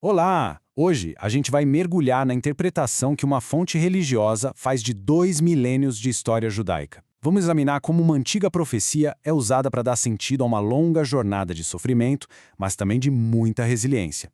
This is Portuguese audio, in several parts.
Olá! Hoje a gente vai mergulhar na interpretação que uma fonte religiosa faz de 2 milênios de história judaica. Vamos examinar como uma antiga profecia é usada para dar sentido a uma longa jornada de sofrimento, mas também de muita resiliência.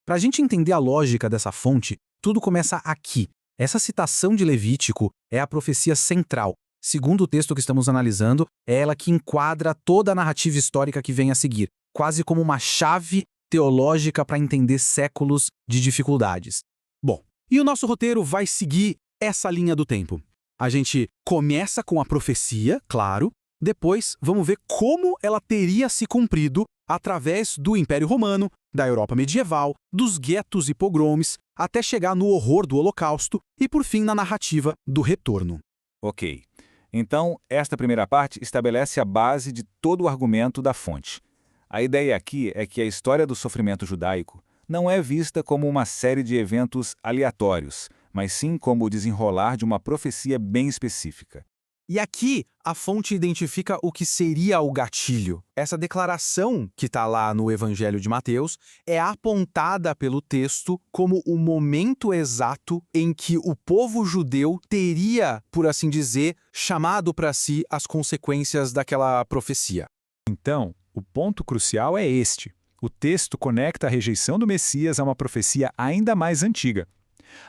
Para a gente entender a lógica dessa fonte, tudo começa aqui. Essa citação de Levítico é a profecia central. Segundo o texto que estamos analisando, é ela que enquadra toda a narrativa histórica que vem a seguir, quase como uma chave teológica para entender séculos de dificuldades. Bom, e o nosso roteiro vai seguir essa linha do tempo. A gente começa com a profecia, claro, depois vamos ver como ela teria se cumprido através do Império Romano, da Europa medieval, dos guetos e pogromes, até chegar no horror do Holocausto e, por fim, na narrativa do retorno. Ok. Então, esta primeira parte estabelece a base de todo o argumento da fonte. A ideia aqui é que a história do sofrimento judaico não é vista como uma série de eventos aleatórios, mas sim como o desenrolar de uma profecia bem específica. E aqui a fonte identifica o que seria o gatilho. Essa declaração que está lá no Evangelho de Mateus é apontada pelo texto como o momento exato em que o povo judeu teria, por assim dizer, chamado para si as consequências daquela profecia. Então, o ponto crucial é este. O texto conecta a rejeição do Messias a uma profecia ainda mais antiga.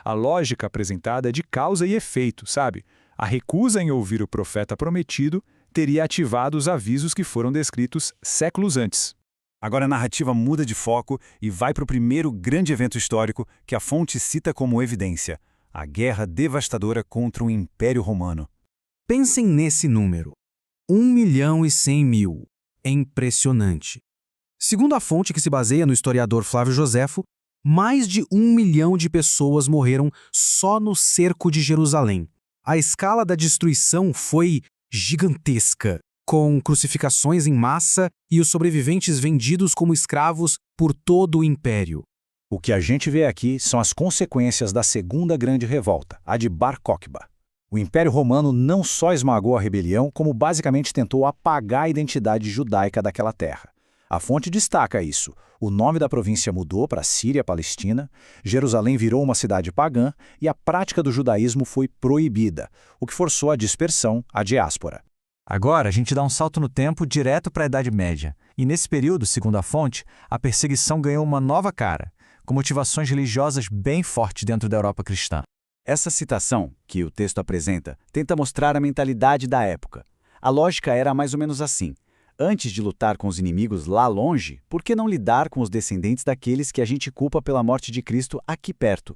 A lógica apresentada é de causa e efeito, sabe? A recusa em ouvir o profeta prometido teria ativado os avisos que foram descritos séculos antes. Agora a narrativa muda de foco e vai para o primeiro grande evento histórico que a fonte cita como evidência: a guerra devastadora contra o Império Romano. Pensem nesse número: 1.100.000. É impressionante. Segundo a fonte que se baseia no historiador Flávio Joséfo, mais de 1 milhão de pessoas morreram só no cerco de Jerusalém. A escala da destruição foi gigantesca, com crucificações em massa e os sobreviventes vendidos como escravos por todo o império. O que a gente vê aqui são as consequências da segunda grande revolta, a de Bar Kokhba. O Império Romano não só esmagou a rebelião, como basicamente tentou apagar a identidade judaica daquela terra. A fonte destaca isso. O nome da província mudou para Síria-Palestina, Jerusalém virou uma cidade pagã e a prática do judaísmo foi proibida, o que forçou a dispersão, a diáspora. Agora a gente dá um salto no tempo direto para a Idade Média. E nesse período, segundo a fonte, a perseguição ganhou uma nova cara, com motivações religiosas bem fortes dentro da Europa cristã. Essa citação, que o texto apresenta, tenta mostrar a mentalidade da época. A lógica era mais ou menos assim: antes de lutar com os inimigos lá longe, por que não lidar com os descendentes daqueles que a gente culpa pela morte de Cristo aqui perto?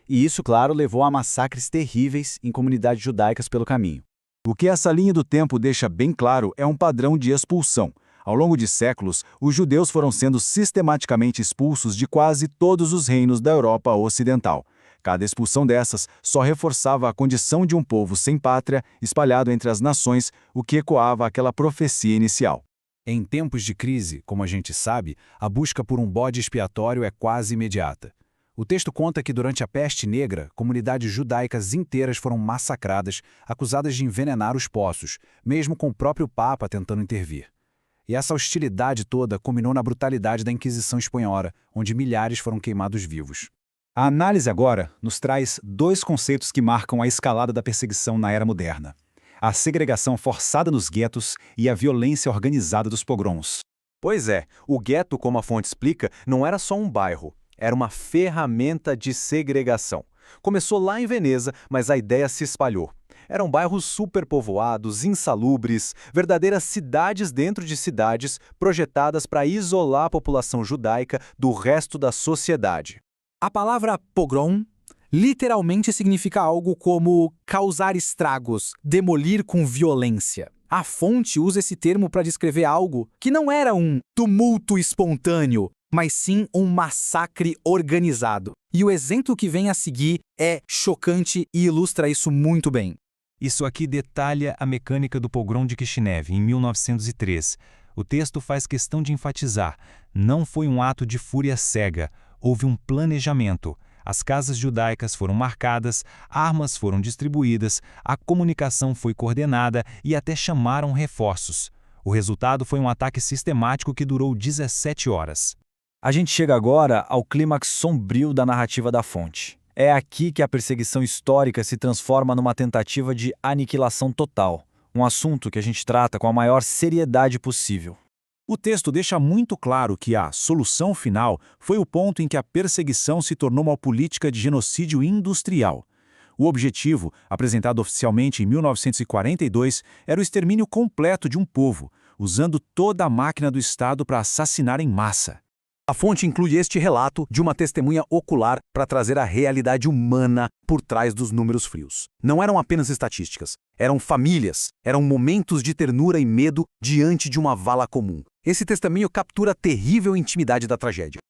E isso, claro, levou a massacres terríveis em comunidades judaicas pelo caminho. O que essa linha do tempo deixa bem claro é um padrão de expulsão. Ao longo de séculos, os judeus foram sendo sistematicamente expulsos de quase todos os reinos da Europa Ocidental. Cada expulsão dessas só reforçava a condição de um povo sem pátria, espalhado entre as nações, o que ecoava aquela profecia inicial. Em tempos de crise, como a gente sabe, a busca por um bode expiatório é quase imediata. O texto conta que durante a Peste Negra, comunidades judaicas inteiras foram massacradas, acusadas de envenenar os poços, mesmo com o próprio Papa tentando intervir. E essa hostilidade toda culminou na brutalidade da Inquisição Espanhola, onde milhares foram queimados vivos. A análise agora nos traz dois conceitos que marcam a escalada da perseguição na era moderna: a segregação forçada nos guetos e a violência organizada dos pogroms. Pois é, o gueto, como a fonte explica, não era só um bairro, era uma ferramenta de segregação. Começou lá em Veneza, mas a ideia se espalhou. Eram bairros superpovoados, insalubres, verdadeiras cidades dentro de cidades, projetadas para isolar a população judaica do resto da sociedade. A palavra pogrom literalmente significa algo como causar estragos, demolir com violência. A fonte usa esse termo para descrever algo que não era um tumulto espontâneo, mas sim um massacre organizado. E o exemplo que vem a seguir é chocante e ilustra isso muito bem. Isso aqui detalha a mecânica do pogrom de Kishinev, em 1903. O texto faz questão de enfatizar: não foi um ato de fúria cega, houve um planejamento. As casas judaicas foram marcadas, armas foram distribuídas, a comunicação foi coordenada e até chamaram reforços. O resultado foi um ataque sistemático que durou 17 horas. A gente chega agora ao clímax sombrio da narrativa da fonte. É aqui que a perseguição histórica se transforma numa tentativa de aniquilação total, um assunto que a gente trata com a maior seriedade possível. O texto deixa muito claro que a solução final foi o ponto em que a perseguição se tornou uma política de genocídio industrial. O objetivo, apresentado oficialmente em 1942, era o extermínio completo de um povo, usando toda a máquina do Estado para assassinar em massa. A fonte inclui este relato de uma testemunha ocular para trazer a realidade humana por trás dos números frios. Não eram apenas estatísticas, eram famílias, eram momentos de ternura e medo diante de uma vala comum. Esse testemunho captura a terrível intimidade da tragédia.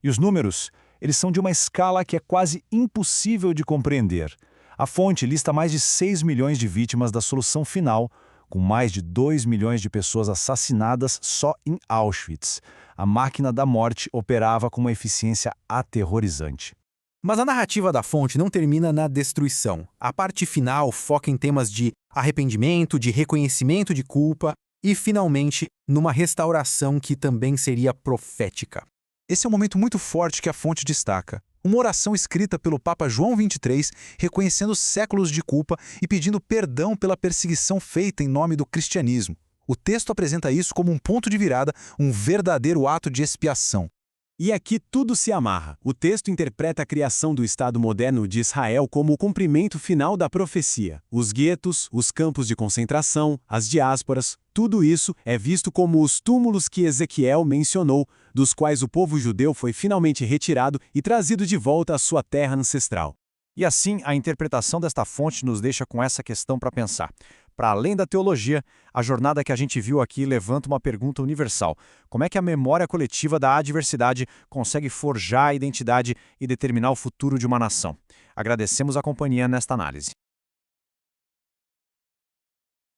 E os números, eles são de uma escala que é quase impossível de compreender. A fonte lista mais de 6 milhões de vítimas da solução final, com mais de 2 milhões de pessoas assassinadas só em Auschwitz. A máquina da morte operava com uma eficiência aterrorizante. Mas a narrativa da fonte não termina na destruição. A parte final foca em temas de arrependimento, de reconhecimento de culpa e, finalmente, numa restauração que também seria profética. Esse é um momento muito forte que a fonte destaca. Uma oração escrita pelo Papa João XXIII, reconhecendo séculos de culpa e pedindo perdão pela perseguição feita em nome do cristianismo. O texto apresenta isso como um ponto de virada, um verdadeiro ato de expiação. E aqui tudo se amarra. O texto interpreta a criação do Estado moderno de Israel como o cumprimento final da profecia. Os guetos, os campos de concentração, as diásporas, tudo isso é visto como os túmulos que Ezequiel mencionou, dos quais o povo judeu foi finalmente retirado e trazido de volta à sua terra ancestral. E assim, a interpretação desta fonte nos deixa com essa questão para pensar. Para além da teologia, a jornada que a gente viu aqui levanta uma pergunta universal. Como é que a memória coletiva da adversidade consegue forjar a identidade e determinar o futuro de uma nação? Agradecemos a companhia nesta análise.